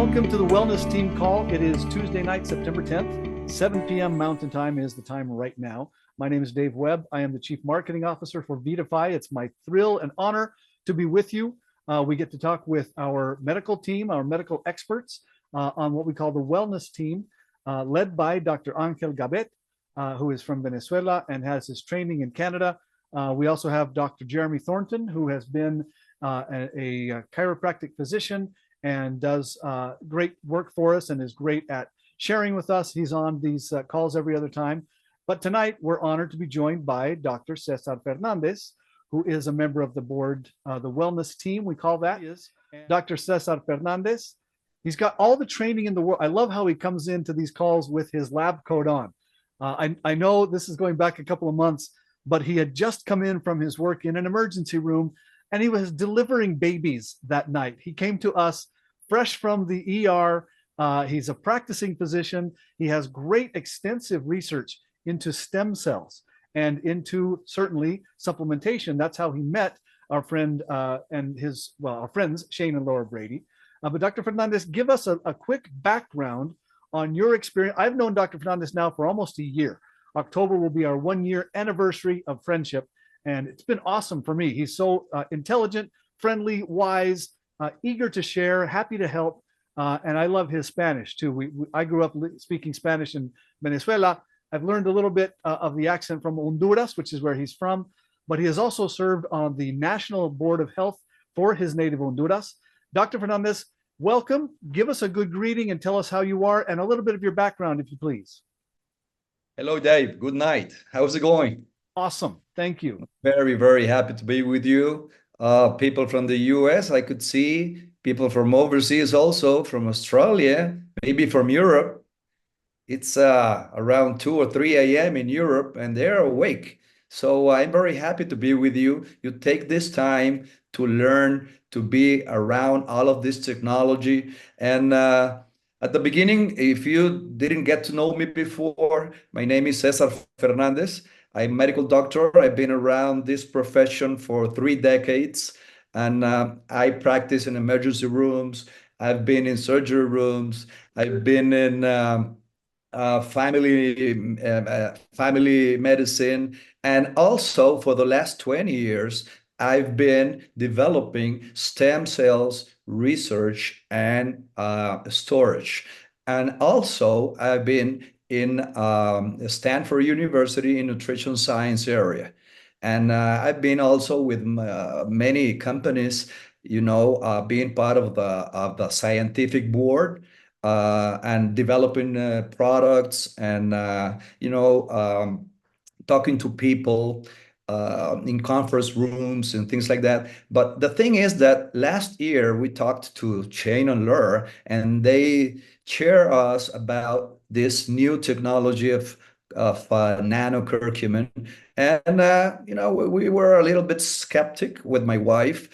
Welcome to the Wellness Team Call. It is Tuesday night, September 10th. 7 p.m. Mountain Time is the time right now. My name is Dave Webb. I am the Chief Marketing Officer for VIDAFY. It's my thrill and honor to be with you. We get to talk with our medical team, our medical experts on what we call the Wellness Team, led by Dr. Angel Gabet, who is from Venezuela and has his training in Canada. We also have Dr. Jeremy Thornton, who has been a chiropractic physician and does great work for us and is great at sharing with us. He's on these calls every other time. But tonight, we're honored to be joined by Dr. Cesar Fernandez, who is a member of the board, the wellness team, we call that. Dr. Cesar Fernandez, he's got all the training in the world. I love how he comes into these calls with his lab coat on. I know this is going back a couple of months, but he had just come in from his work in an emergency room and he was delivering babies that night. He came to us fresh from the ER. He's a practicing physician. He has great extensive research into stem cells and into certainly supplementation. That's how he met our friend and our friends, Shane and Laura Brady. But Dr. Fernandez, give us a quick background on your experience. I've known Dr. Fernandez now for almost a year. October will be our 1-year anniversary of friendship. And it's been awesome for me. He's so intelligent, friendly, wise, eager to share, happy to help. And I love his Spanish too. I grew up speaking Spanish in Venezuela. I've learned a little bit of the accent from Honduras, which is where he's from. But he has also served on the National Board of Health for his native Honduras. Dr. Fernandez, welcome. Give us a good greeting and tell us how you are and a little bit of your background, if you please. Hello, Dave. Good night. How's it going? Awesome. Thank you. Very, very happy to be with you. People from the US, I could see people from overseas also, from Australia, maybe from Europe. It's around 2 or 3 a.m. in Europe and they're awake. So I'm very happy to be with you. You take this time to learn, to be around all of this technology. And at the beginning, if you didn't get to know me before, my name is Cesar Fernandez. I'm a medical doctor. I've been around this profession for 3 decades, and I practice in emergency rooms. I've been in surgery rooms. I've been in family medicine. And also for the last 20 years, I've been developing stem cells research and storage. And also I've been in Stanford University in nutrition science area. And I've been also with many companies, being part of the scientific board and developing products and, talking to people in conference rooms and things like that. But the thing is that last year we talked to Shane and Laura, and they share us about this new technology of nano-curcumin. And, we were a little bit skeptic with my wife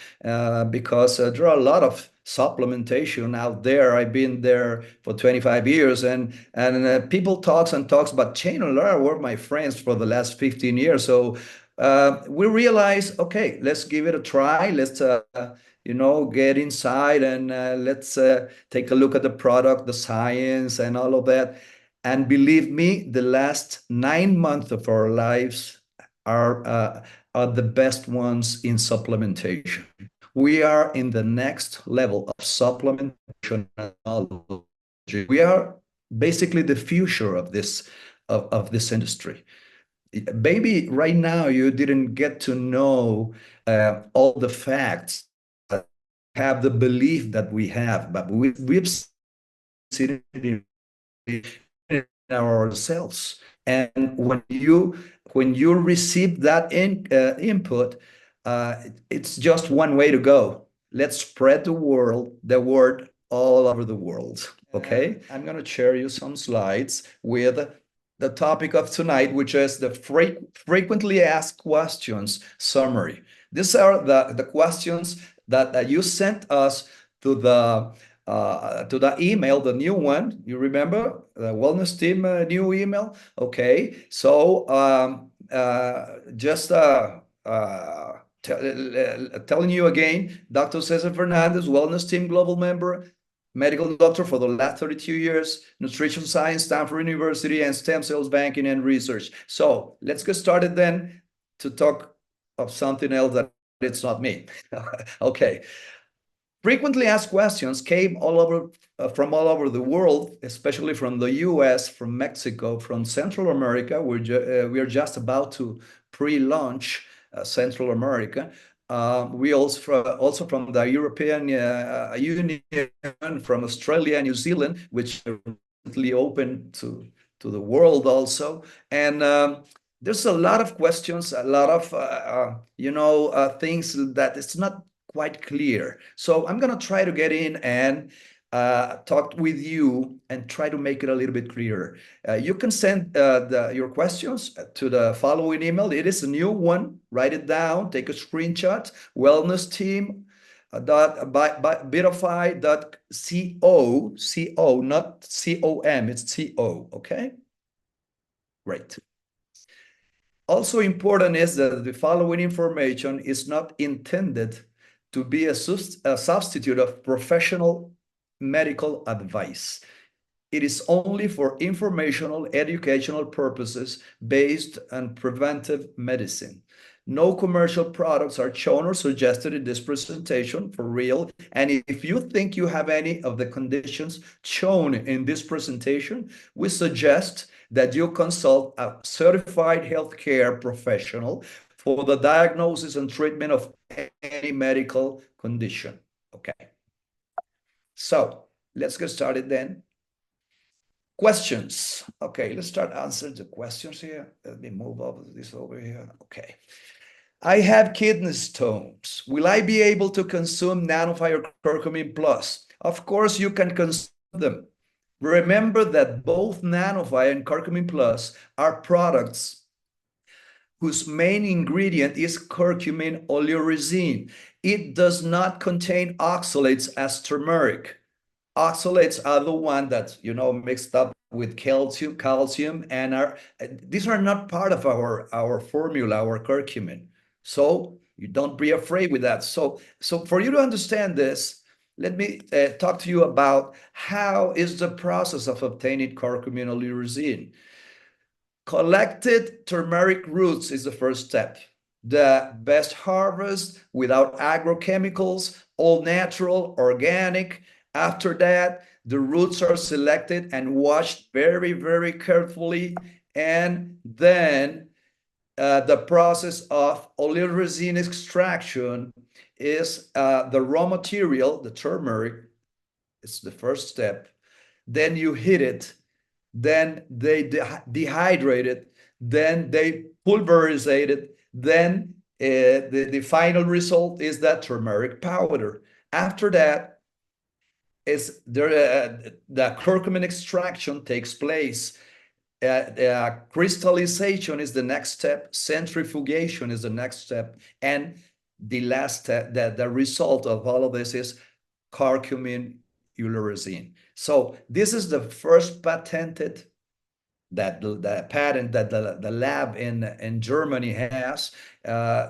because there are a lot of supplementation out there. I've been there for 25 years and people talks, but Shane and Laura were my friends for the last 15 years. So we realized, okay, let's give it a try. Let's get inside and let's take a look at the product, the science and all of that. And believe me, the last 9 months of our lives are the best ones in supplementation. We are in the next level of supplementation technology. We are basically the future of this industry. Maybe right now you didn't get to know all the facts, have the belief that we have, but we've seen it in ourselves. And when you receive that input, it's just one way to go. Let's spread the word all over the world. Okay, I'm going to share you some slides with the topic of tonight, which is the frequently asked questions summary. These are the questions that you sent us to the email, the new one. You remember the wellness team new email? Okay, so just telling you again, Dr. Cesar Fernandez, wellness team global member, medical doctor for the last 32 years, nutrition science, Stanford University, and stem cells banking and research. So let's get started then to talk of something else that it's not me. Okay. Frequently asked questions came all over from all over the world, especially from the US, from Mexico, from Central America. We are just about to pre-launch Central America. We also from the European Union, from Australia and New Zealand, which are recently open to the world also. And there's a lot of questions, a lot of things that it's not quite clear. So I'm going to try to get in and talk with you and try to make it a little bit clearer. You can send your questions to the following email. It is a new one. Write it down. Take a screenshot. Wellness team VIDAFY.co, not com. It's co. Okay. Great. Also important is that the following information is not intended to be a substitute of professional medical advice. It is only for informational, educational purposes based on preventive medicine. No commercial products are shown or suggested in this presentation for real. And if you think you have any of the conditions shown in this presentation, we suggest that you consult a certified healthcare professional for the diagnosis and treatment of any medical condition. Okay. So let's get started then. Questions. Okay, let's start answering the questions here. Let me move this over here. Okay. I have kidney stones. Will I be able to consume Nanofy or Curcumin Plus? Of course, you can consume them. Remember that both Nanofy and Curcumin Plus are products whose main ingredient is curcumin oleoresin. It does not contain oxalates as turmeric. Oxalates are the one that, mixed up with calcium, and these are not part of our formula, our curcumin. So you don't be afraid with that. So for you to understand this, let me talk to you about how is the process of obtaining curcumin oleoresin. Collected turmeric roots is the first step. The best harvest without agrochemicals, all natural, organic. After that, the roots are selected and washed very, very carefully. And then the process of oleoresin extraction is the raw material, the turmeric. It's the first step. Then you heat it. Then they dehydrate it, then they pulverize it, then the final result is that turmeric powder. After that, the curcumin extraction takes place. Crystallization is the next step, centrifugation is the next step, and the last step, the result of all of this is curcumin oleoresin. So this is the first patented the patent that the lab in Germany has.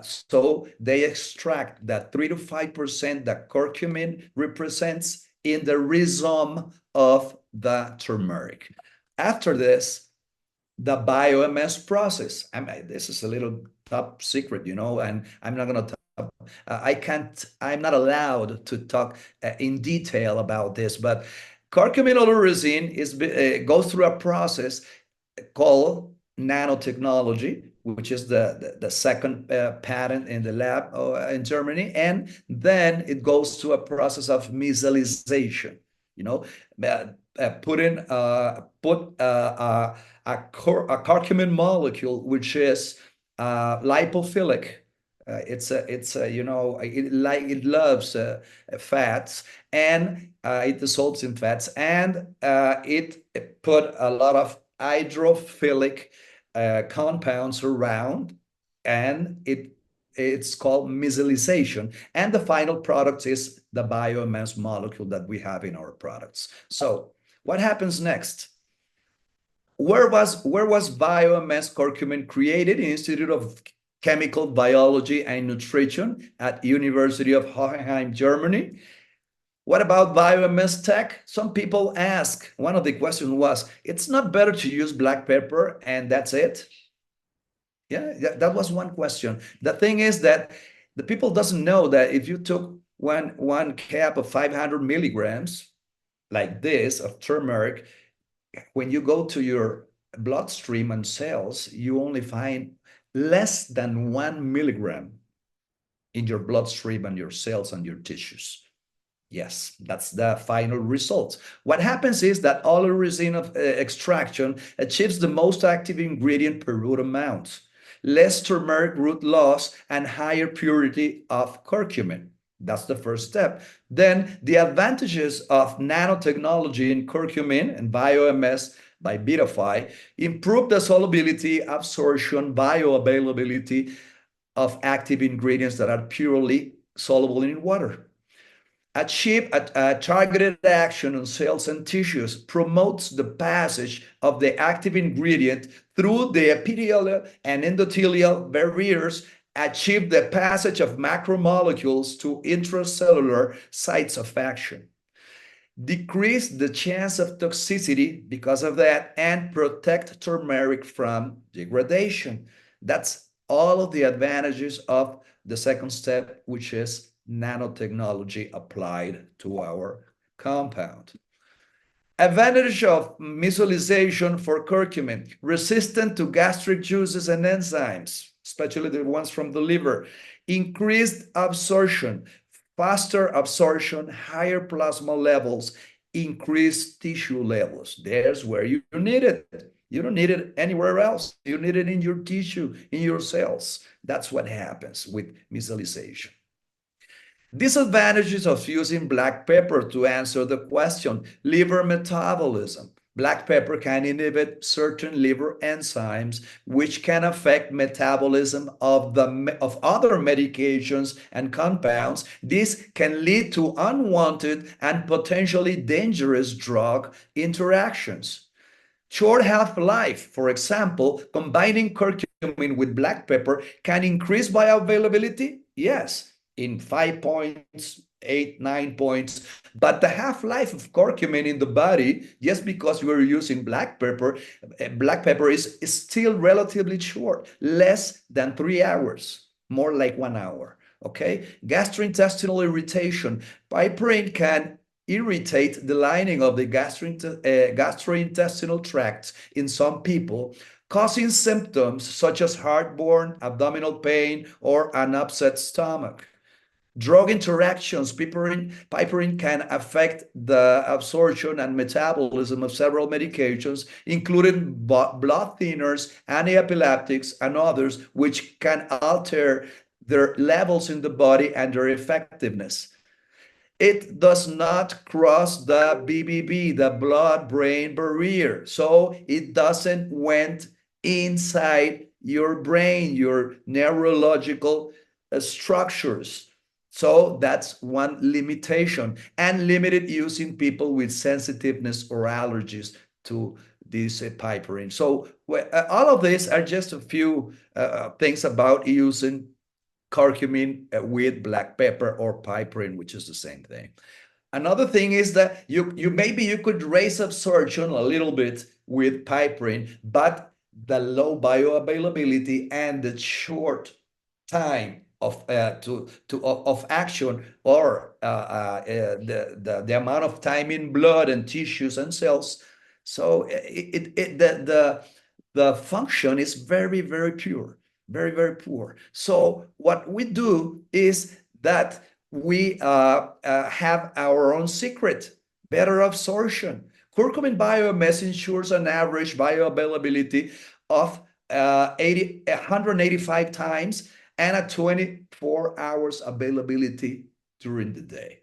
So they extract that 3 to 5% that curcumin represents in the rhizome of the turmeric. After this, the BioMS process. This is a little top secret, and I'm not going to I'm not allowed to talk in detail about this, but curcumin oleoresin goes through a process called nanotechnology, which is the second patent in the lab in Germany, and then it goes to a process of micellization. Put a curcumin molecule which is lipophilic. It loves fats, and it dissolves in fats, and it put a lot of hydrophilic compounds around, and it's called micellization. And the final product is the BioMS molecule that we have in our products. So what happens next? Where was BioMS curcumin created? In Institute of Chemical Biology and Nutrition at University of Hohenheim, Germany. What about BioMS tech? Some people ask, one of the questions was, it's not better to use black pepper and that's it? Yeah, that was one question. The thing is that the people doesn't know that if you took one cap of 500 milligrams like this of turmeric, when you go to your bloodstream and cells, you only find less than 1 milligram in your bloodstream and your cells and your tissues. Yes, that's the final result. What happens is that oleoresin of extraction achieves the most active ingredient per root amount, less turmeric root loss, and higher purity of curcumin. That's the first step. Then the advantages of nanotechnology in curcumin and BioMS by VIDAFY improve the solubility, absorption, bioavailability of active ingredients that are purely soluble in water. Achieve a targeted action on cells and tissues, promotes the passage of the active ingredient through the epithelial and endothelial barriers, achieve the passage of macromolecules to intracellular sites of action, decrease the chance of toxicity because of that, and protect turmeric from degradation. That's all of the advantages of the second step, which is nanotechnology applied to our compound. Advantage of micellization for curcumin, resistant to gastric juices and enzymes, especially the ones from the liver, increased absorption, faster absorption, higher plasma levels, increased tissue levels. There's where you need it. You don't need it anywhere else. You need it in your tissue, in your cells. That's what happens with micellization. Disadvantages of using black pepper to answer the question: liver metabolism. Black pepper can inhibit certain liver enzymes, which can affect metabolism of other medications and compounds. This can lead to unwanted and potentially dangerous drug interactions. Short half-life, for example, combining curcumin with black pepper can increase bioavailability. Yes, in 5 points, 8, 9 points. But the half-life of curcumin in the body, just because we're using black pepper is still relatively short, less than 3 hours, more like 1 hour. Okay, gastrointestinal irritation. Piperine can irritate the lining of the gastrointestinal tract in some people, causing symptoms such as heartburn, abdominal pain, or an upset stomach. Drug interactions. Piperine can affect the absorption and metabolism of several medications, including blood thinners, antiepileptics, and others, which can alter their levels in the body and their effectiveness. It does not cross the BBB, the blood-brain barrier. So it doesn't went inside your brain, your neurological structures. So that's one limitation, and limited use in people with sensitiveness or allergies to this piperine. So all of these are just a few things about using curcumin with black pepper or piperine, which is the same thing. Another thing is that maybe you could raise absorption a little bit with piperine, but the low bioavailability and the short time of action, or the amount of time in blood and tissues and cells. So the function is very, very pure. Very, very poor. So what we do is that we have our own secret: better absorption. Curcumin BioMS ensures an average bioavailability of 185 times and a 24 hours availability during the day.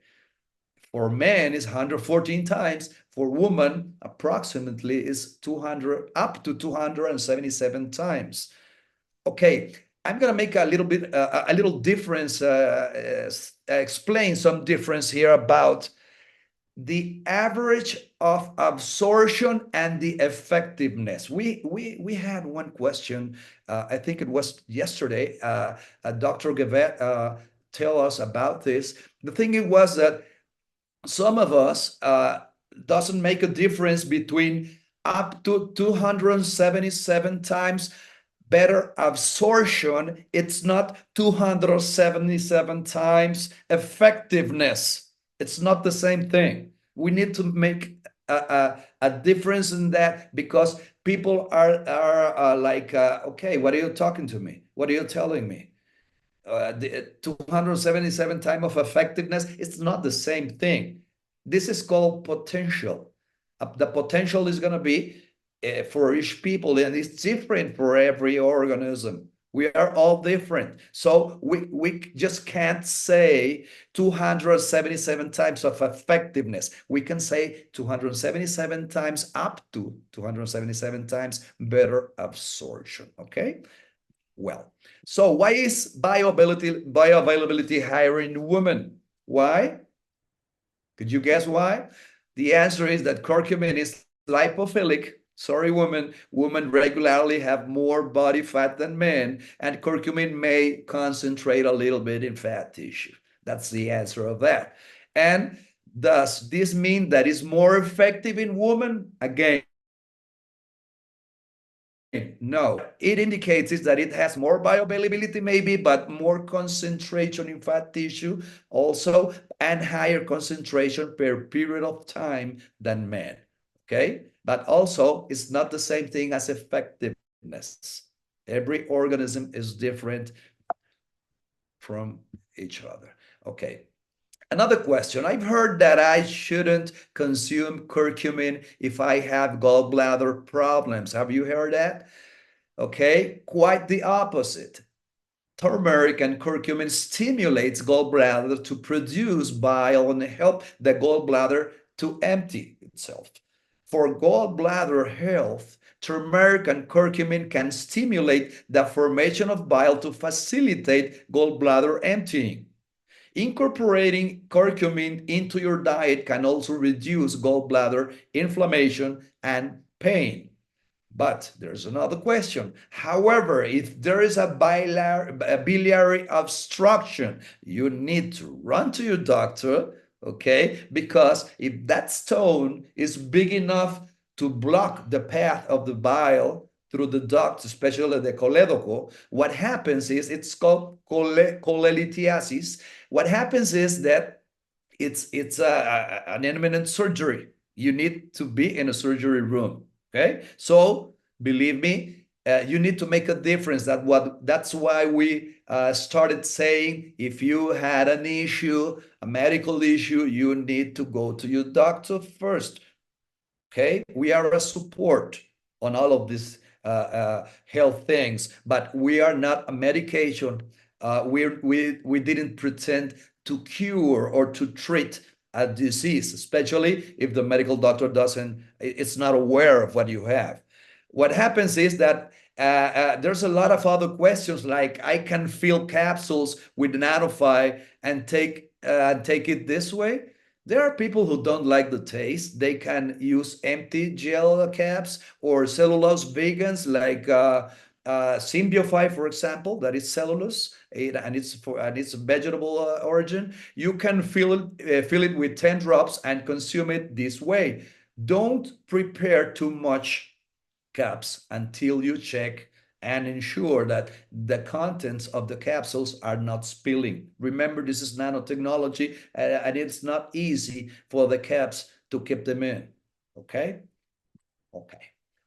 For men is 114 times. For women, approximately is 200 up to 277 times. Okay, I'm gonna make a little difference, explain some difference here about the average of absorption and the effectiveness. We had one question, I think it was yesterday, Dr. Gavet tell us about this. The thing it was that some of us doesn't make a difference between up to 277 times better absorption. It's not 277 times effectiveness. It's not the same thing. We need to make a difference in that, because people are like, okay, what are you talking to me? What are you telling me? The 277 time of effectiveness, it's not the same thing. This is called potential. The potential is going to be for each people, and it's different for every organism. We are all different. So we just can't say 277 times of effectiveness. We can say 277 times up to 277 times better absorption. Okay? Well, so why is bioavailability higher in women? Why? Could you guess why? The answer is that curcumin is lipophilic. Sorry, women. Women regularly have more body fat than men, and curcumin may concentrate a little bit in fat tissue. That's the answer of that. And does this mean that it's more effective in women? Again, no, it indicates is that it has more bioavailability maybe, but more concentration in fat tissue also, and higher concentration per period of time than men. Okay, but also it's not the same thing as effectiveness. Every organism is different from each other. Okay. Another question. I've heard that I shouldn't consume curcumin if I have gallbladder problems. Have you heard that? Okay, quite the opposite. Turmeric and curcumin stimulates gallbladder to produce bile and help the gallbladder to empty itself. For gallbladder health, turmeric and curcumin can stimulate the formation of bile to facilitate gallbladder emptying. Incorporating curcumin into your diet can also reduce gallbladder inflammation and pain. But there's another question. However, if there is a biliary obstruction, you need to run to your doctor, okay? Because if that stone is big enough to block the path of the bile through the duct, especially the colédoco, what happens is, it's called cholelithiasis. What happens is that it's an imminent surgery. You need to be in a surgery room. Okay, so believe me, you need to make a difference. That's why we started saying, if you had an issue, a medical issue, you need to go to your doctor first. Okay, we are a support on all of these health things, but we are not a medication. We didn't pretend to cure or to treat a disease, especially if the medical doctor it's not aware of what you have. What happens is that there's a lot of other questions, like I can fill capsules with Nanofy and take it this way. There are people who don't like the taste. They can use empty gel caps, or cellulose vegans like Symbiofy, for example, that is cellulose, and it's vegetable origin. You can fill it with 10 drops and consume it this way. Don't prepare too much caps until you check and ensure that the contents of the capsules are not spilling. Remember, this is nanotechnology, and it's not easy for the caps to keep them in. Okay? Okay.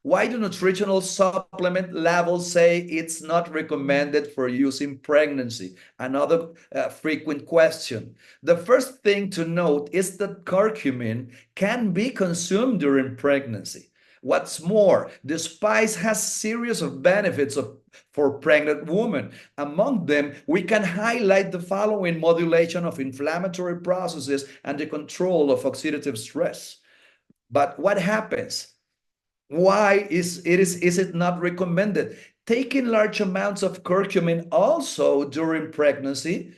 Why do nutritional supplement labels say it's not recommended for use in pregnancy? Another frequent question. The first thing to note is that curcumin can be consumed during pregnancy. What's more, the spice has series of benefits for pregnant women. Among them, we can highlight the following: modulation of inflammatory processes and the control of oxidative stress. But what happens? Why is it not recommended? Taking large amounts of curcumin also during pregnancy,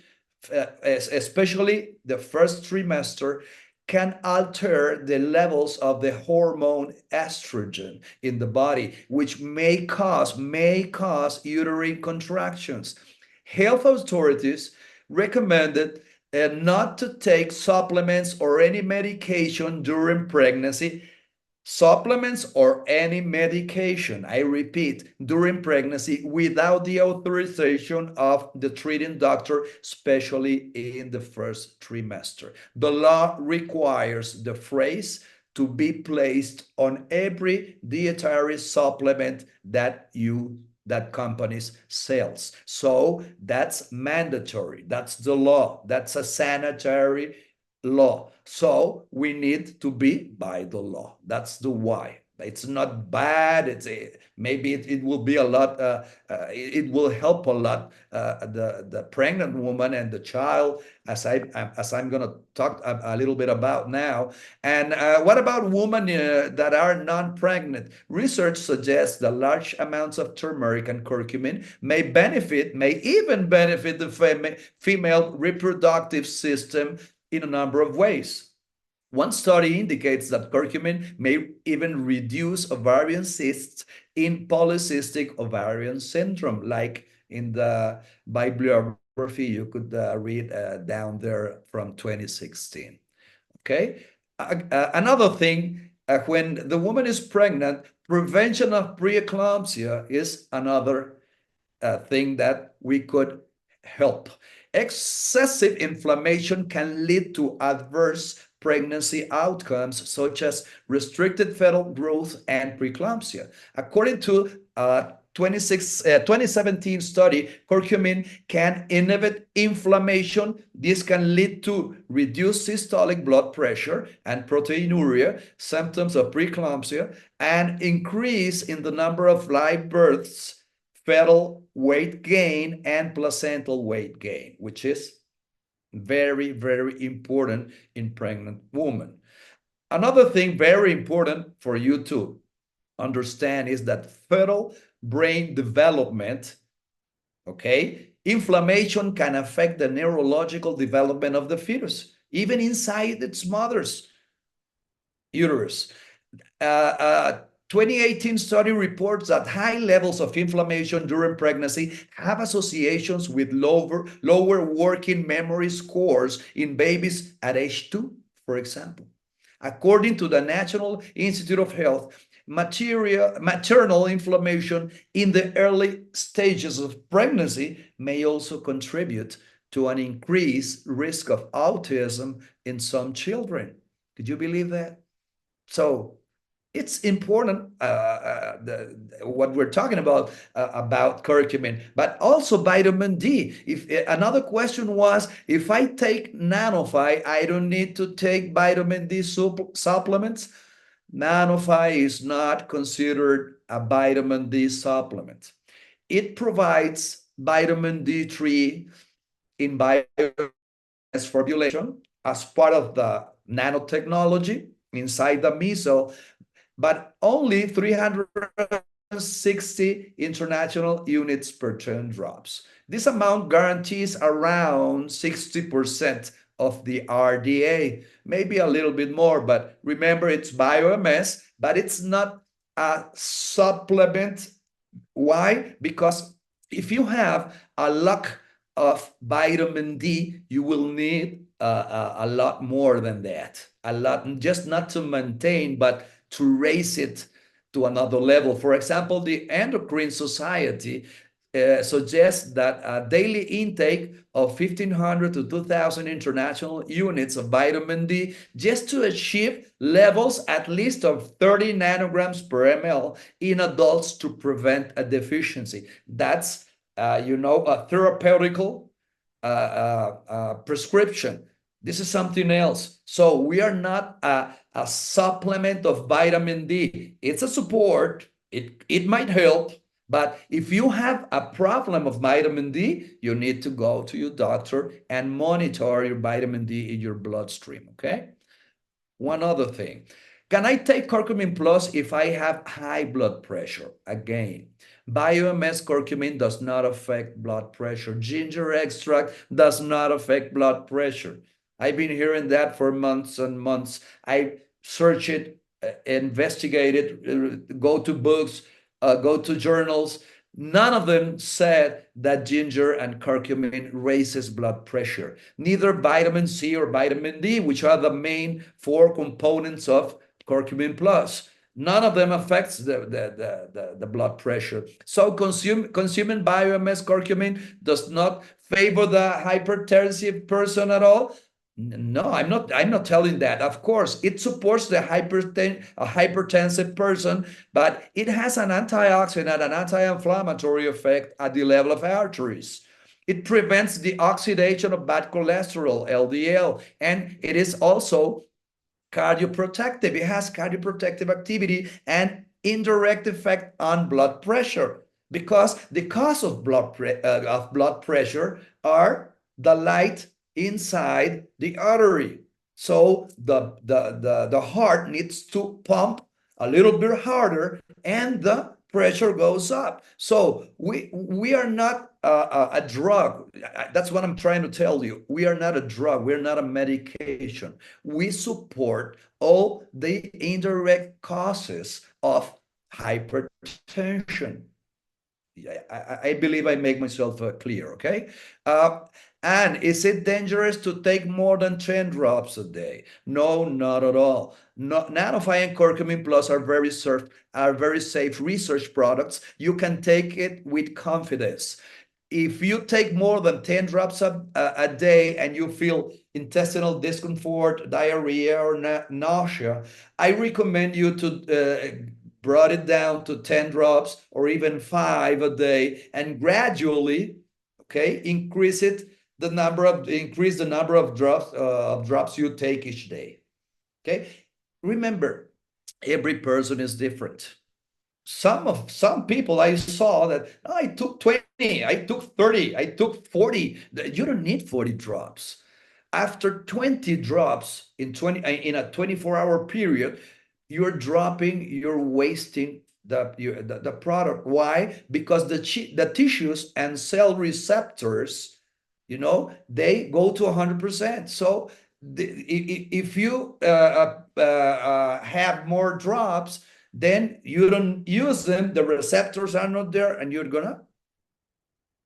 especially the first trimester, can alter the levels of the hormone estrogen in the body, which may cause uterine contractions. Health authorities recommended not to take supplements or any medication during pregnancy. Supplements or any medication, I repeat, during pregnancy without the authorization of the treating doctor, especially in the first trimester. The law requires the phrase to be placed on every dietary supplement that companies sells. So that's mandatory. That's the law. That's a sanitary law. So we need to be by the law. That's the why. It's not bad. Maybe it will be a lot. It will help a lot the pregnant woman and the child, as I'm going to talk a little bit about now. And what about women that are non-pregnant? Research suggests that large amounts of turmeric and curcumin may even benefit the female reproductive system in a number of ways. One study indicates that curcumin may even reduce ovarian cysts in polycystic ovarian syndrome, like in the bibliography you could read down there from 2016. Okay. Another thing, when the woman is pregnant, prevention of preeclampsia is another thing that we could help. Excessive inflammation can lead to adverse pregnancy outcomes such as restricted fetal growth and preeclampsia. According to 2017 study, curcumin can inhibit inflammation. This can lead to reduced systolic blood pressure and proteinuria, symptoms of preeclampsia, and increase in the number of live births, fetal weight gain, and placental weight gain, which is very, very important in pregnant women. Another thing very important for you to understand is that fetal brain development, okay, inflammation can affect the neurological development of the fetus, even inside its mother's uterus. 2018 study reports that high levels of inflammation during pregnancy have associations with lower working memory scores in babies at age 2, for example. According to the National Institute of Health, maternal inflammation in the early stages of pregnancy may also contribute to an increased risk of autism in some children. Could you believe that? So it's important what we're talking about curcumin, but also vitamin D. If another question was, if I take Nanofy, I don't need to take vitamin D supplements. Nanofy is not considered a vitamin D supplement. It provides vitamin D3 in BioMS formulation as part of the nanotechnology inside the micelle, but only 360 international units per 10 drops. This amount guarantees around 60% of the RDA, maybe a little bit more, but remember it's BioMS, but it's not a supplement. Why? Because if you have a lack of vitamin D, you will need a lot more than that. A lot, just not to maintain, but to raise it to another level. For example, the Endocrine Society suggests that a daily intake of 1,500 to 2,000 international units of vitamin D just to achieve levels at least of 30 nanograms per ml in adults to prevent a deficiency. That's, a therapeutical prescription. This is something else. So we are not a supplement of vitamin D. It's a support. It might help. But if you have a problem of vitamin D, you need to go to your doctor and monitor your vitamin D in your bloodstream, okay? One other thing. Can I take Curcumin Plus if I have high blood pressure? Again, BioMS curcumin does not affect blood pressure. Ginger extract does not affect blood pressure. I've been hearing that for months and months. I search it, investigate it, go to books, go to journals. None of them said that ginger and curcumin raises blood pressure. Neither vitamin C or vitamin D, which are the main four components of curcumin plus. None of them affects the blood pressure. So consuming BioMS curcumin does not favor the hypertensive person at all. No, I'm not telling that. Of course, it supports the hypertensive person, but it has an antioxidant, an anti-inflammatory effect at the level of arteries. It prevents the oxidation of bad cholesterol, LDL, and it is also cardioprotective. It has cardioprotective activity and indirect effect on blood pressure, because the cause of blood pressure are the light inside the artery. So the heart needs to pump a little bit harder, and the pressure goes up. So we are not a drug. That's what I'm trying to tell you. We are not a drug. We're not a medication. We support all the indirect causes of hypertension. I believe I make myself clear, okay? And is it dangerous to take more than 10 drops a day? No, not at all. Nanofy and Curcumin Plus are very safe research products. You can take it with confidence. If you take more than 10 drops a day and you feel intestinal discomfort, diarrhea, or nausea, I recommend you to brought it down to 10 drops or even 5 a day, and gradually, okay, increase the number of drops you take each day. Okay, remember, every person is different. Some people I saw that, oh, I took 20, I took 30, I took 40. You don't need 40 drops. After 20 drops in a 24-hour period, you're wasting the product. Why? Because the tissues and cell receptors, they go to 100%. So if you have more drops, then you don't use them, the receptors are not there, and you're gonna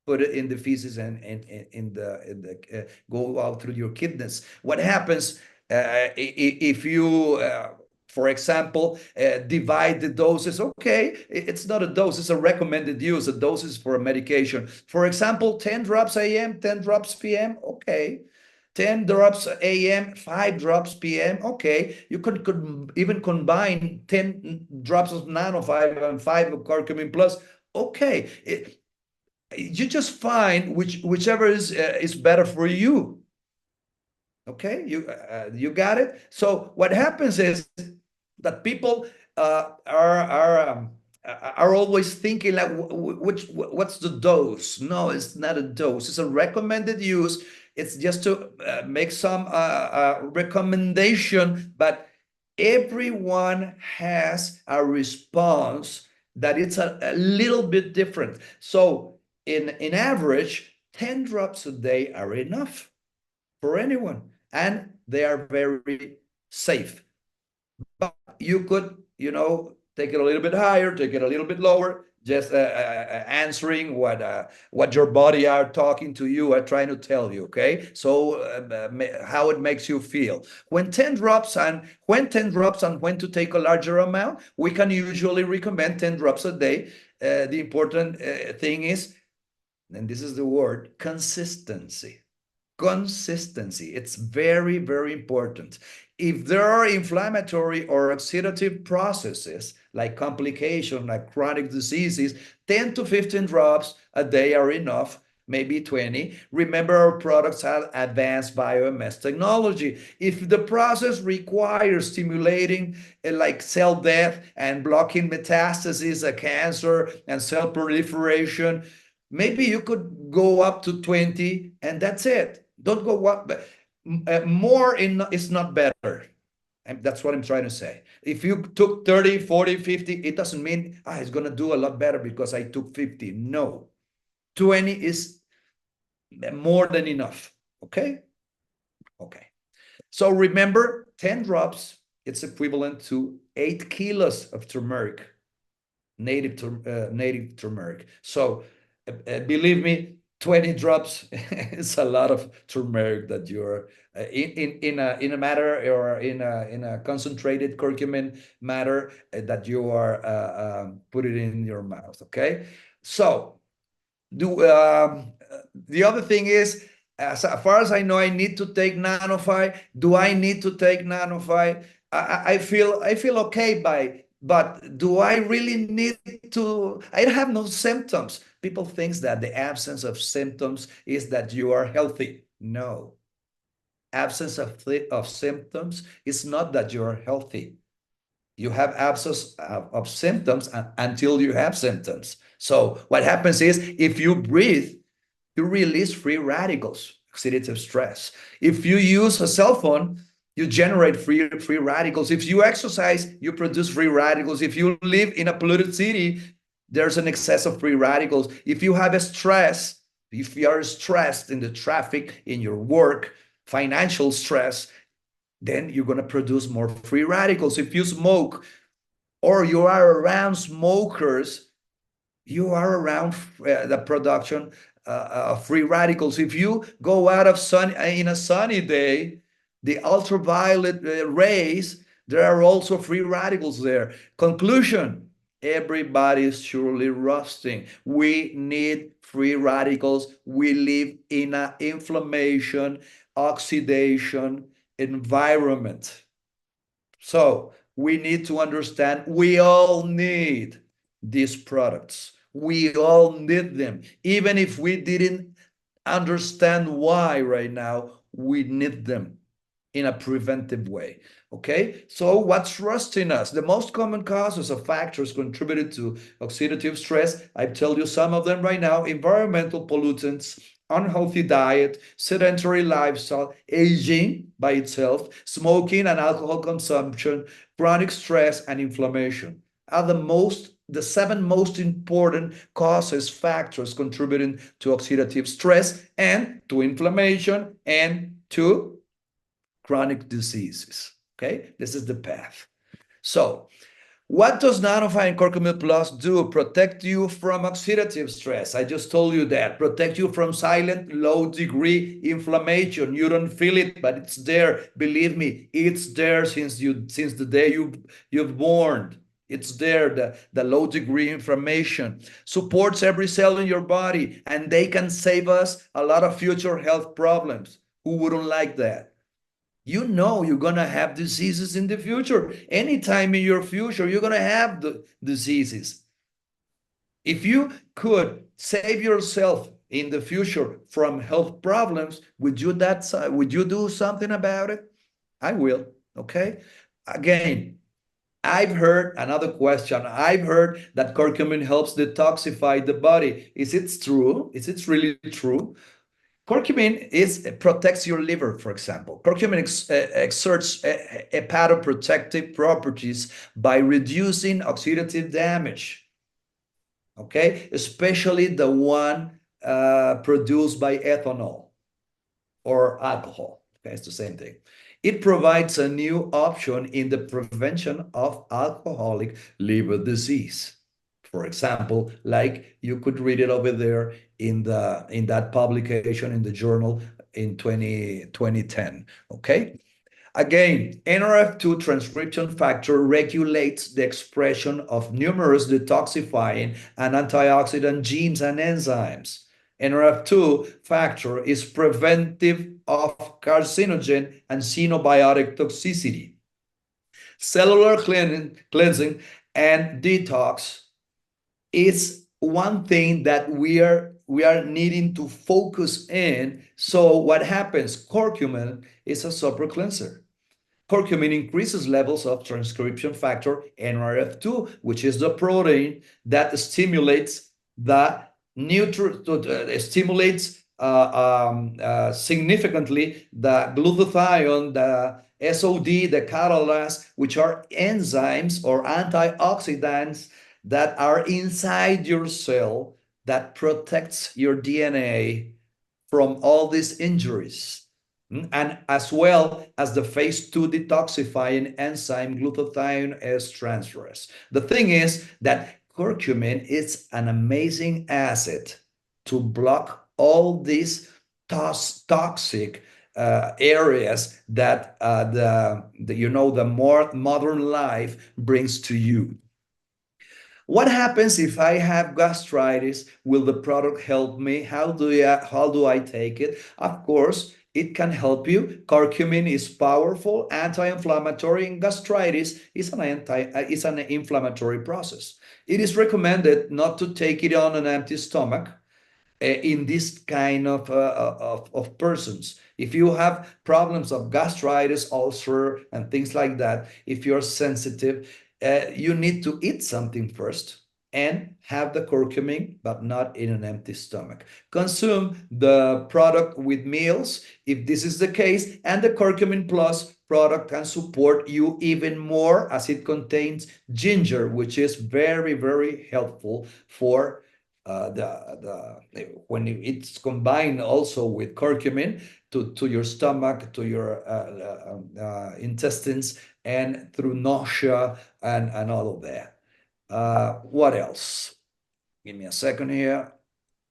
put it in the feces and in the go out through your kidneys. What happens if you for example, divide the doses? Okay, it's not a dose, it's a recommended use. A dose is for a medication. For example, 10 drops AM, 10 drops PM, okay. 10 drops AM, 5 drops PM, okay. You could even combine 10 drops of Nanofy and 5 of Curcumin Plus, okay. You just find whichever is better for you. Okay, you got it. So what happens is that people are always thinking like, what's the dose? No, it's not a dose. It's a recommended use. It's just to make some recommendation, but everyone has a response that it's a little bit different. So in average, 10 drops a day are enough for anyone, and they are very safe. But you could, take it a little bit higher, take it a little bit lower, just answering what your body are talking to you, are trying to tell you, okay? So how it makes you feel. When 10 drops and when to take a larger amount, we can usually recommend 10 drops a day. The important thing is, and this is the word, consistency. Consistency. It's very, very important. If there are inflammatory or oxidative processes, like complication, like chronic diseases, 10 to 15 drops a day are enough, maybe 20. Remember, our products have advanced BioMS technology. If the process requires stimulating like cell death and blocking metastasis, a cancer, and cell proliferation, maybe you could go up to 20, and that's it. Don't go up. More is not better. And that's what I'm trying to say. If you took 30, 40, 50, it doesn't mean it's going to do a lot better because I took 50. No. 20 is more than enough. Okay? Okay. So remember, 10 drops, it's equivalent to 8 kilos of turmeric. native turmeric. So believe me, 20 drops is a lot of turmeric that you're in a matter, or in a concentrated curcumin matter, that you are put it in your mouth. Okay, so the other thing is, as far as I know, I need to take Nanofy. Do I need to take Nanofy? I feel okay but do I really need to? I have no symptoms. People think that the absence of symptoms is that you are healthy. No, absence of symptoms is not that you are healthy. You have absence of symptoms until you have symptoms. So what happens is, if you breathe, you release free radicals, oxidative stress. If you use a cell phone, you generate free radicals. If you exercise, you produce free radicals. If you live in a polluted city, there's an excess of free radicals. If you have a stress, if you are stressed in the traffic, in your work, financial stress, then you're going to produce more free radicals. If you smoke, or you are around smokers, you are around the production of free radicals. If you go out of sun in a sunny day, the ultraviolet rays, there are also free radicals there. Conclusion: everybody is surely rusting. We need free radicals. We live in an inflammation, oxidation environment. So we need to understand, we all need these products. We all need them. Even if we didn't understand why right now, we need them in a preventive way. Okay, so what's rusting us? The most common causes of factors contributed to oxidative stress, I've told you some of them right now: environmental pollutants, unhealthy diet, sedentary lifestyle, aging by itself, smoking and alcohol consumption, chronic stress, and inflammation are the 7 most important causes, factors contributing to oxidative stress and to inflammation and to chronic diseases. Okay, this is the path. So what does Nanofy and Curcumin Plus do? Protect you from oxidative stress. I just told you that. Protect you from silent, low-degree inflammation. You don't feel it, but it's there. Believe me, it's there since the day you've born. It's there, the low-degree inflammation. Supports every cell in your body, and they can save us a lot of future health problems. Who wouldn't like that? You know you're going to have diseases in the future. Anytime in your future, you're going to have the diseases. If you could save yourself in the future from health problems, would you do something about it? I will. Okay. Again, I've heard another question. I've heard that curcumin helps detoxify the body. Is it true? Is it really true? Curcumin protects your liver, for example. Curcumin exerts hepatoprotective properties by reducing oxidative damage, okay? Especially the one produced by ethanol or alcohol, okay? It's the same thing. It provides a new option in the prevention of alcoholic liver disease. For example, like you could read it over there in that publication in the journal in 2010. Okay. Again, NRF2 transcription factor regulates the expression of numerous detoxifying and antioxidant genes and enzymes. NRF2 factor is preventive of carcinogen and xenobiotic toxicity. Cellular cleansing and detox is one thing that we are needing to focus in. So what happens? Curcumin is a super cleanser. Curcumin increases levels of transcription factor NRF2, which is the protein that stimulates significantly the glutathione, the SOD, the catalase, which are enzymes or antioxidants that are inside your cell that protects your DNA from all these injuries. And as well as the phase 2 detoxifying enzyme glutathione S transferase. The thing is that curcumin is an amazing asset to block all these toxic areas that the more modern life brings to you. What happens if I have gastritis? Will the product help me? How do I take it? Of course, it can help you. Curcumin is powerful anti-inflammatory, and gastritis is an inflammatory process. It is recommended not to take it on an empty stomach in this kind of persons. If you have problems of gastritis, ulcer, and things like that, if you're sensitive, you need to eat something first and have the curcumin, but not in an empty stomach. Consume the product with meals, if this is the case, and the Curcumin Plus product can support you even more as it contains ginger, which is very, very helpful for when it's combined also with curcumin to your stomach, to your intestines, and through nausea and all of that. What else? Give me a second here.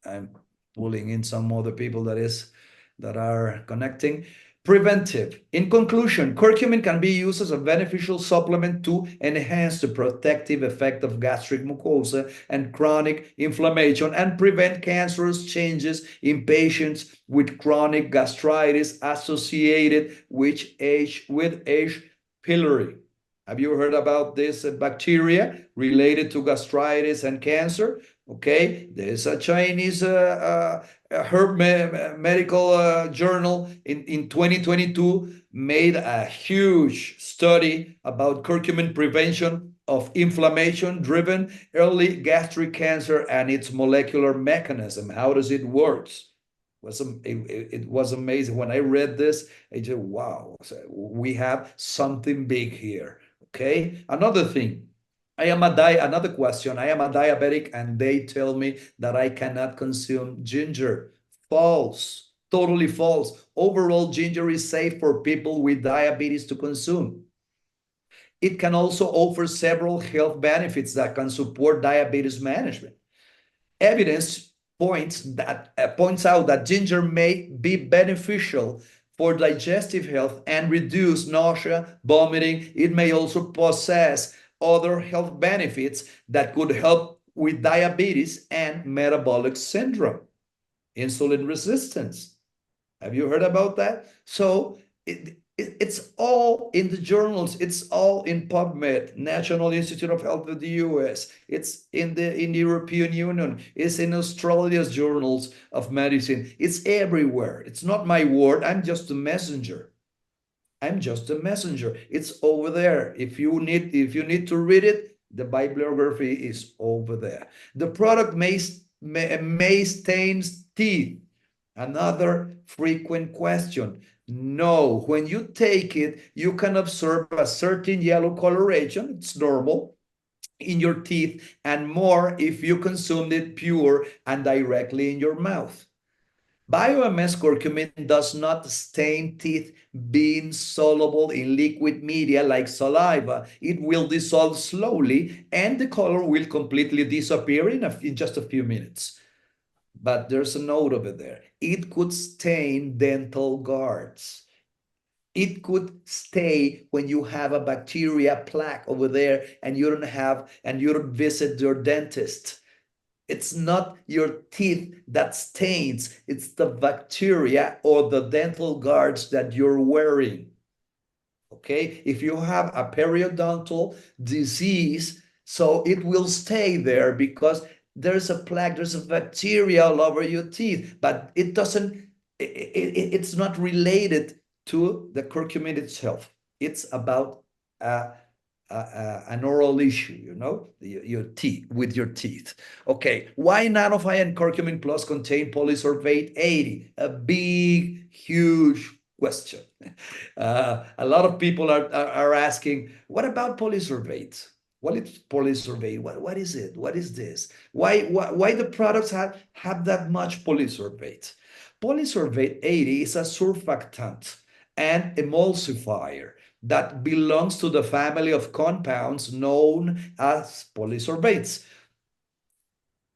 I'm pulling in some other people that are connecting. Preventive. In conclusion, curcumin can be used as a beneficial supplement to enhance the protective effect of gastric mucosa and chronic inflammation and prevent cancerous changes in patients with chronic gastritis associated with H. pylori. Have you heard about this bacteria related to gastritis and cancer? Okay, there's a Chinese herb medical journal in 2022 made a huge study about curcumin prevention of inflammation-driven early gastric cancer and its molecular mechanism. How does it work? It was amazing. When I read this, I said, wow, we have something big here. Okay, another thing. Another question. I am a diabetic and they tell me that I cannot consume ginger. False. Totally false. Overall, ginger is safe for people with diabetes to consume. It can also offer several health benefits that can support diabetes management. Evidence points out that ginger may be beneficial for digestive health and reduce nausea, vomiting. It may also possess other health benefits that could help with diabetes and metabolic syndrome, insulin resistance. Have you heard about that? So it's all in the journals. It's all in PubMed, National Institute of Health of the US. It's in the European Union. It's in Australia's journals of medicine. It's everywhere. It's not my word. I'm just a messenger. I'm just a messenger. It's over there. If you need to read it, the bibliography is over there. The product may stain teeth. Another frequent question. No, when you take it, you can observe a certain yellow coloration. It's normal in your teeth, and more if you consumed it pure and directly in your mouth. BioMS curcumin does not stain teeth being soluble in liquid media like saliva. It will dissolve slowly and the color will completely disappear in just a few minutes. But there's a note over there. It could stain dental guards. It could stay when you have a bacteria plaque over there and you don't visit your dentist. It's not your teeth that stains, it's the bacteria or the dental guards that you're wearing. Okay, if you have a periodontal disease, so it will stay there because there's a plaque, there's a bacteria all over your teeth, but it's not related to the curcumin itself. It's about an oral issue, your teeth, with your teeth. Okay, why Nanofy and Curcumin Plus contain polysorbate 80? A big, huge question. A lot of people are asking, what about polysorbate? What is polysorbate? What is it? What is this? Why the products have that much polysorbate? Polysorbate 80 is a surfactant and emulsifier that belongs to the family of compounds known as polysorbates.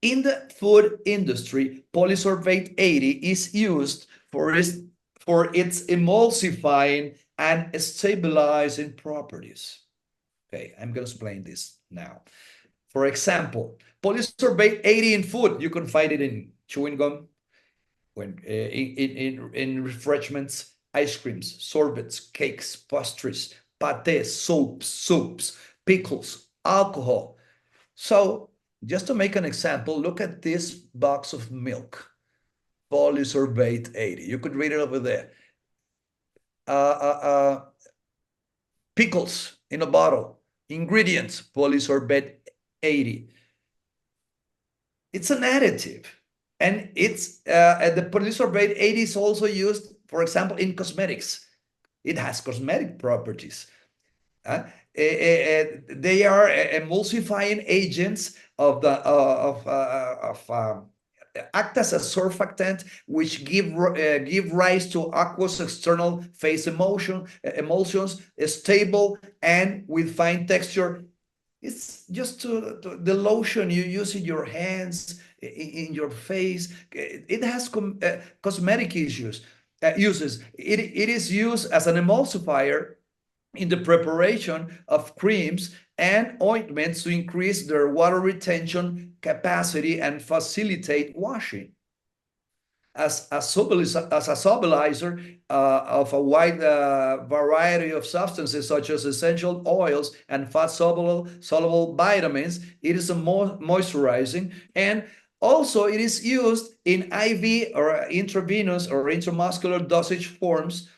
In the food industry, polysorbate 80 is used for its emulsifying and stabilizing properties. Okay, I'm going to explain this now. For example, polysorbate 80 in food, you can find it in chewing gum, in refreshments, ice creams, sorbets, cakes, pastries, pâtés, soups, pickles, alcohol. So just to make an example, look at this box of milk, polysorbate 80. You could read it over there. Pickles in a bottle, ingredients, polysorbate 80. It's an additive. And the polysorbate 80 is also used, for example, in cosmetics. It has cosmetic properties. They are emulsifying agents act as a surfactant, which give rise to aqueous external phase emulsions, stable and with fine texture. It's just the lotion you use in your hands, in your face. It has cosmetic uses. It is used as an emulsifier in the preparation of creams and ointments to increase their water retention capacity and facilitate washing. As a solubilizer of a wide variety of substances such as essential oils and fat-soluble vitamins, it is a moisturizing, and also it is used in IV or intravenous or intramuscular dosage forms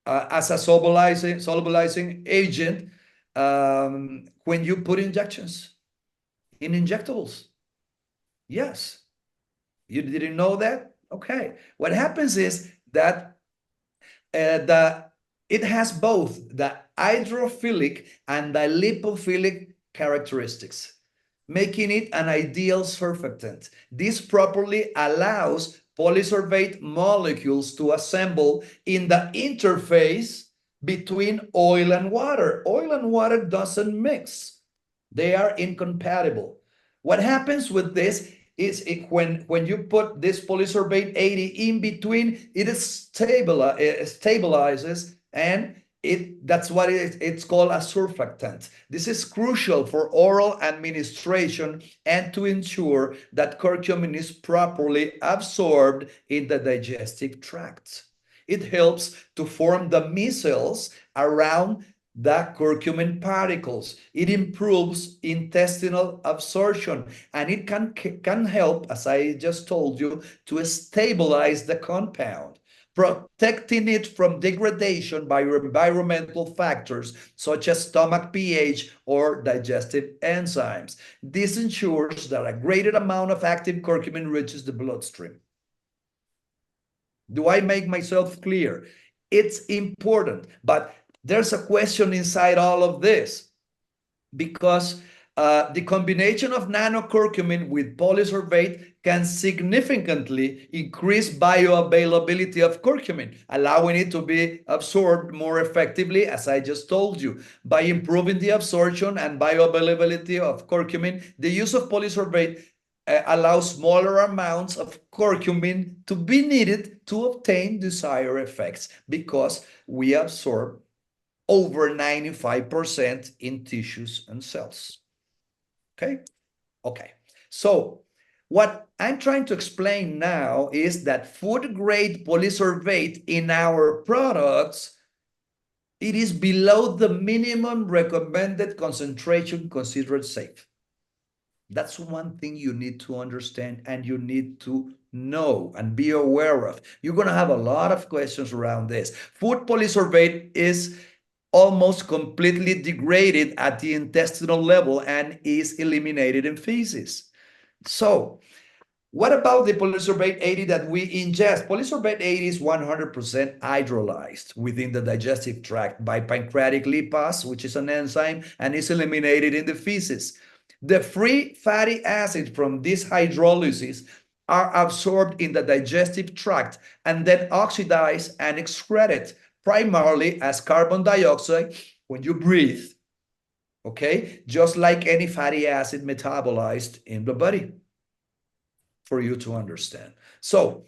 as a solubilizing agent when you put injections in injectables. Yes. You didn't know that? Okay. What happens is that it has both the hydrophilic and the lipophilic characteristics, making it an ideal surfactant. This properly allows polysorbate molecules to assemble in the interface between oil and water. Oil and water doesn't mix. They are incompatible. What happens with this is when you put this polysorbate 80 in between, it is stabilizes, and that's what it's called a surfactant. This is crucial for oral administration and to ensure that curcumin is properly absorbed in the digestive tract. It helps to form the micelles around the curcumin particles. It improves intestinal absorption, and it can help, as I just told you, to stabilize the compound, protecting it from degradation by environmental factors such as stomach pH or digestive enzymes. This ensures that a greater amount of active curcumin reaches the bloodstream. Do I make myself clear? It's important, but there's a question inside all of this, because the combination of nanocurcumin with polysorbate can significantly increase bioavailability of curcumin, allowing it to be absorbed more effectively, as I just told you. By improving the absorption and bioavailability of curcumin, the use of polysorbate allows smaller amounts of curcumin to be needed to obtain desired effects, because we absorb over 95% in tissues and cells. Okay? Okay. So what I'm trying to explain now is that food-grade polysorbate in our products, it is below the minimum recommended concentration considered safe. That's one thing you need to understand and you need to know and be aware of. You're going to have a lot of questions around this. Food polysorbate is almost completely degraded at the intestinal level and is eliminated in feces. So what about the polysorbate 80 that we ingest? Polysorbate 80 is 100% hydrolyzed within the digestive tract by pancreatic lipase, which is an enzyme, and is eliminated in the feces. The free fatty acids from this hydrolysis are absorbed in the digestive tract and then oxidized and excreted, primarily as carbon dioxide when you breathe, okay? Just like any fatty acid metabolized in the body. for you to understand. So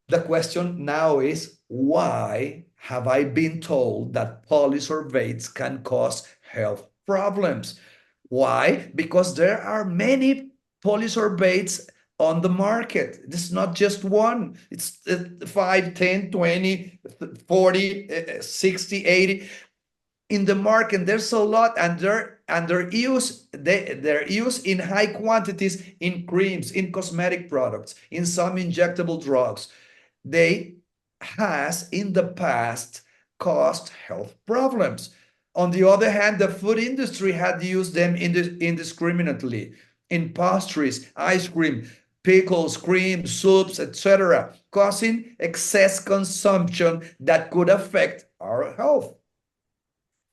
the question now is, why have I been told that polysorbates can cause health problems? Why? Because there are many polysorbates on the market. This is not just one. It's 5, 10, 20, 40, 60, 80 in the market. There's a lot, and they're used in high quantities in creams, in cosmetic products, in some injectable drugs. They has in the past caused health problems. On the other hand, the food industry had used them indiscriminately in pastries, ice cream, pickles, cream, soups, etc., causing excess consumption that could affect our health.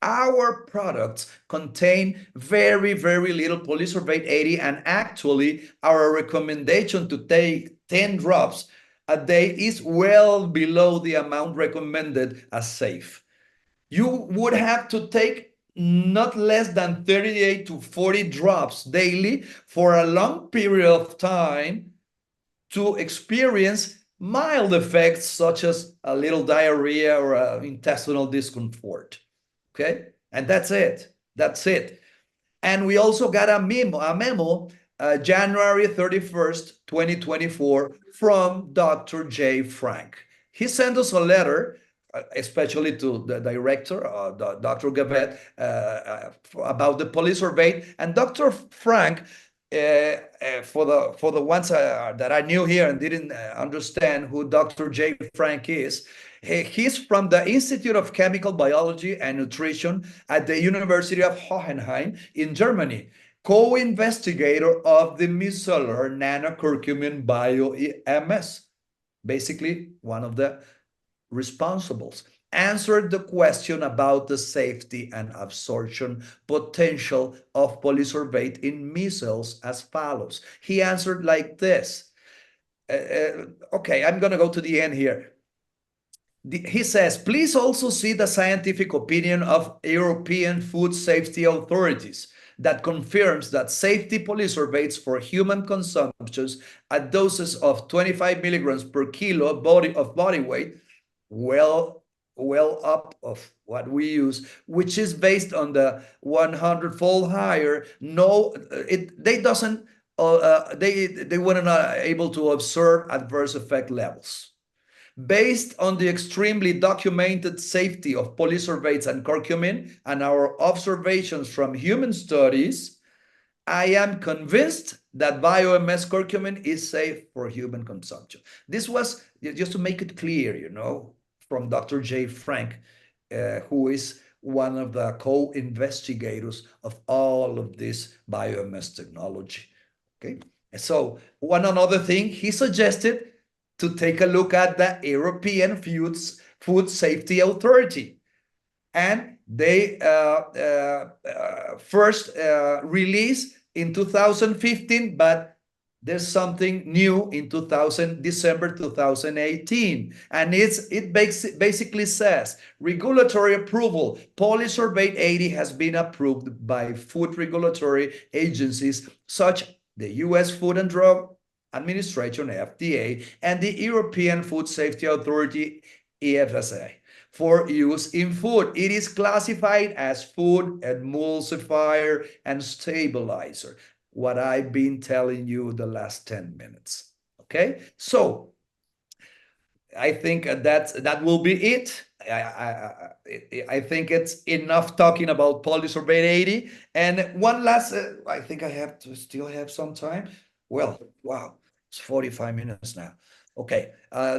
Our products contain very, very little polysorbate 80, and actually our recommendation to take 10 drops a day is well below the amount recommended as safe. You would have to take not less than 38 to 40 drops daily for a long period of time to experience mild effects such as a little diarrhea or intestinal discomfort. Okay, and that's it. That's it. And we also got a memo January 31st, 2024, from Dr. J. Frank. He sent us a letter, especially to the director, Dr. Gavet, about the polysorbate. And Dr. Frank, for the ones that I knew here and didn't understand who Dr. J. Frank is, he's from the Institute of Chemical Biology and Nutrition at the University of Hohenheim in Germany, co-investigator of the micellar nanocurcumin BioMS, basically one of the responsibles. Answered the question about the safety and absorption potential of polysorbate in measles as follows. He answered like this. Okay, I'm going to go to the end here. He says, please also see the scientific opinion of European food safety authorities that confirms that safety polysorbates for human consumptions at doses of 25 milligrams per kilo of body weight, well up of what we use, which is based on the 100-fold higher. No, they were not able to observe adverse effect levels. Based on the extremely documented safety of polysorbates and curcumin and our observations from human studies, I am convinced that BioMS curcumin is safe for human consumption. This was just to make it clear, you know, from Dr. J. Frank, who is one of the co-investigators of all of this BioMS technology. Okay, so one another thing he suggested to take a look at the European Food Safety Authority. And they first released in 2015, but there's something new in December 2018. And it basically says, regulatory approval, polysorbate 80 has been approved by food regulatory agencies such the US Food and Drug Administration, FDA, and the European Food Safety Authority, EFSA, for use in food. It is classified as food emulsifier and stabilizer, what I've been telling you the last 10 minutes. Okay, so I think that will be it. I think it's enough talking about polysorbate 80. And one last, I think I have to still have some time. Well, wow, it's 45 minutes now. Okay,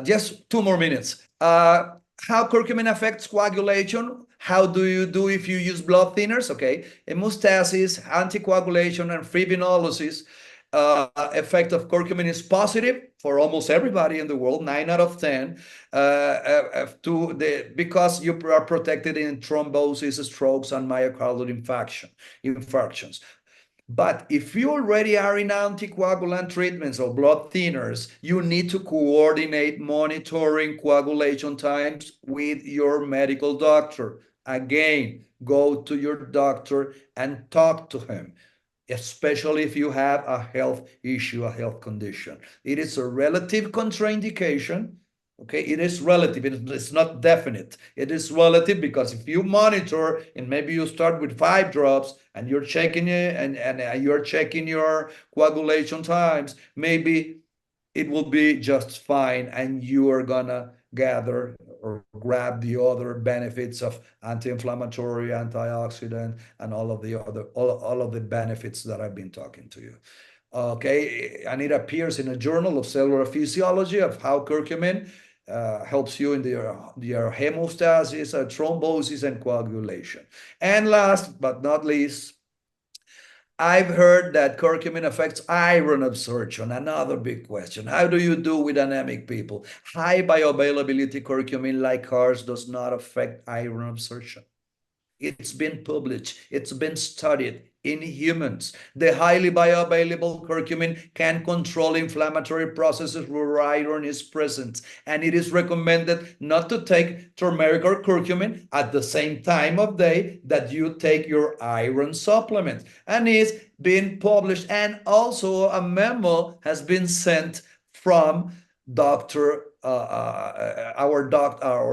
just 2 more minutes. How curcumin affects coagulation? How do you do if you use blood thinners? Okay, hemostasis, anticoagulation, and fibrinolysis. Effect of curcumin is positive for almost everybody in the world, 9 out of 10, because you are protected in thrombosis, strokes, and myocardial infarctions. But if you already are in anticoagulant treatments or blood thinners, you need to coordinate monitoring coagulation times with your medical doctor. Again, go to your doctor and talk to him. especially if you have a health issue, a health condition. It is a relative contraindication. Okay, it is relative. It's not definite. It is relative because if you monitor and maybe you start with 5 drops and you're checking it and you're checking your coagulation times, maybe it will be just fine and you are gonna gather or grab the other benefits of anti-inflammatory, antioxidant, and all of the other all of the benefits that I've been talking to you. Okay, and it appears in a journal of cellular physiology of how curcumin helps you in your hemostasis, thrombosis, and coagulation. And last but not least, I've heard that curcumin affects iron absorption. Another big question. How do you do with anemic people? High bioavailability curcumin like ours does not affect iron absorption. It's been published, it's been studied in humans. The highly bioavailable curcumin can control inflammatory processes where iron is present, and it is recommended not to take turmeric or curcumin at the same time of day that you take your iron supplement. And it's been published, and also a memo has been sent from Dr. Our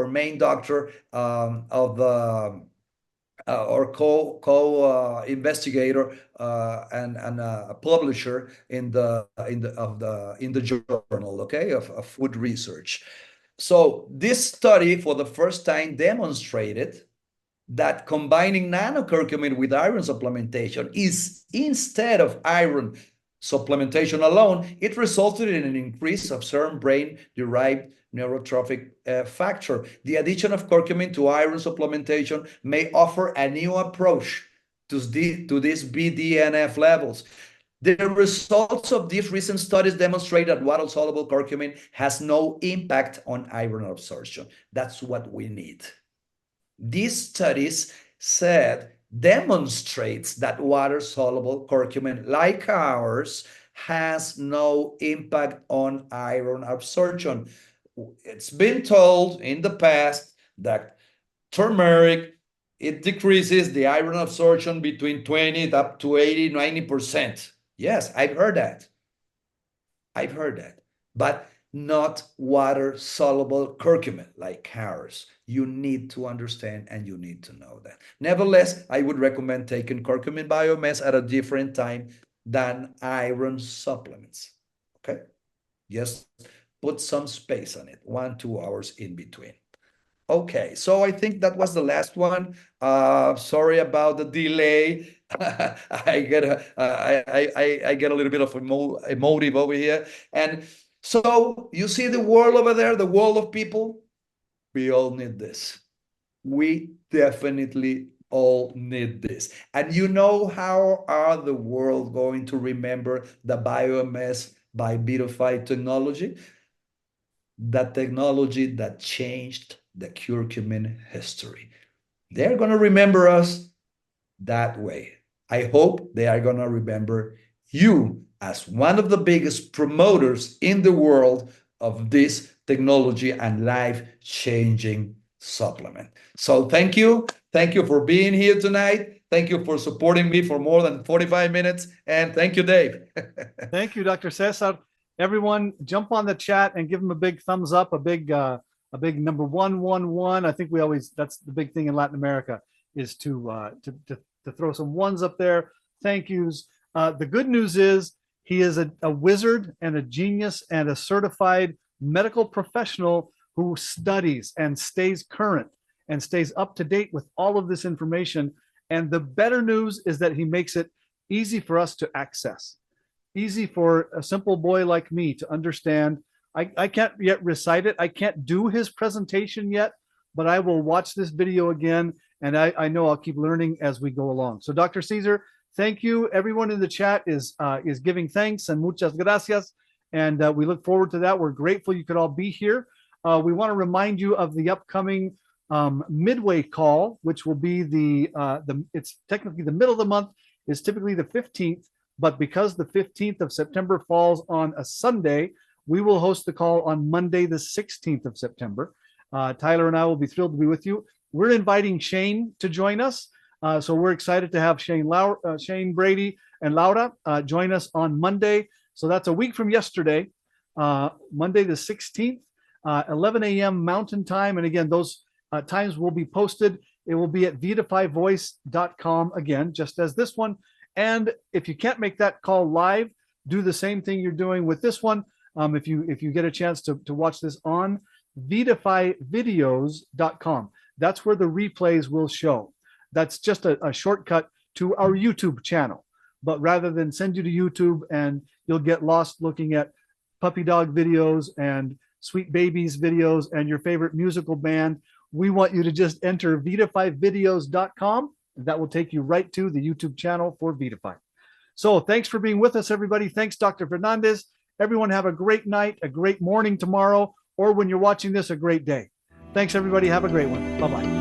main doctor of the or co-investigator and a publisher in the journal, okay, of food research. So this study for the first time demonstrated that combining nanocurcumin with iron supplementation is, instead of iron supplementation alone, it resulted in an increase of certain brain-derived neurotrophic factor. The addition of curcumin to iron supplementation may offer a new approach to these BDNF levels. The results of these recent studies demonstrate that water-soluble curcumin has no impact on iron absorption. That's what we need. These studies demonstrates that water-soluble curcumin, like ours, has no impact on iron absorption. It's been told in the past that turmeric, it decreases the iron absorption between 20 up to 80, 90%. Yes, I've heard that. But not water-soluble curcumin like ours. You need to understand and you need to know that. Nevertheless, I would recommend taking curcumin BioMS at a different time than iron supplements. Okay? Just put some space on it, 1-2 hours in between. Okay, so I think that was the last one. Sorry about the delay. I get a little bit of emotive over here. And so you see the world over there, the world of people. We all need this. We definitely all need this. And you know how are the world going to remember the BioMS by VIDAFY technology? That technology that changed the curcumin history. They're going to remember us that way. I hope they are going to remember you as one of the biggest promoters in the world of this technology and life-changing supplement. So thank you. Thank you for being here tonight. Thank you for supporting me for more than 45 minutes. And thank you, Dave. Thank you, Dr. Cesar. Everyone, jump on the chat and give him a big thumbs up, a big number 111. I think that's the big thing in Latin America, is to throw some ones up there. Thank yous. The good news is he is a wizard and a genius and a certified medical professional who studies and stays current and stays up to date with all of this information. And the better news is that he makes it easy for us to access, easy for a simple boy like me to understand. I can't yet recite it. I can't do his presentation yet, but I will watch this video again, and I know I'll keep learning as we go along. So Dr. Cesar, thank you. Everyone in the chat is giving thanks and muchas gracias, and we look forward to that. We're grateful you could all be here. We want to remind you of the upcoming midway call, which will be it's technically the middle of the month, is typically the 15th, but because the 15th of September falls on a Sunday, we will host the call on Monday, the 16th of September. Tyler and I will be thrilled to be with you. We're inviting Shane to join us. So we're excited to have Shane Brady and Laura join us on Monday. So that's a week from yesterday, Monday the 16th, 11 a.m. Mountain Time. And again, those times will be posted. It will be at VIDAFYvoice.com again, just as this one. And if you can't make that call live, do the same thing you're doing with this one. If you get a chance to watch this on VIDAFYvideos.com, that's where the replays will show. That's just a shortcut to our YouTube channel. But rather than send you to YouTube and you'll get lost looking at puppy dog videos and sweet babies videos and your favorite musical band, we want you to just enter VIDAFYvideos.com. That will take you right to the YouTube channel for VIDAFY. So thanks for being with us, everybody. Thanks, Dr. Fernandez. Everyone have a great night, a great morning tomorrow, or when you're watching this, a great day. Thanks, everybody. Have a great one. Bye-bye.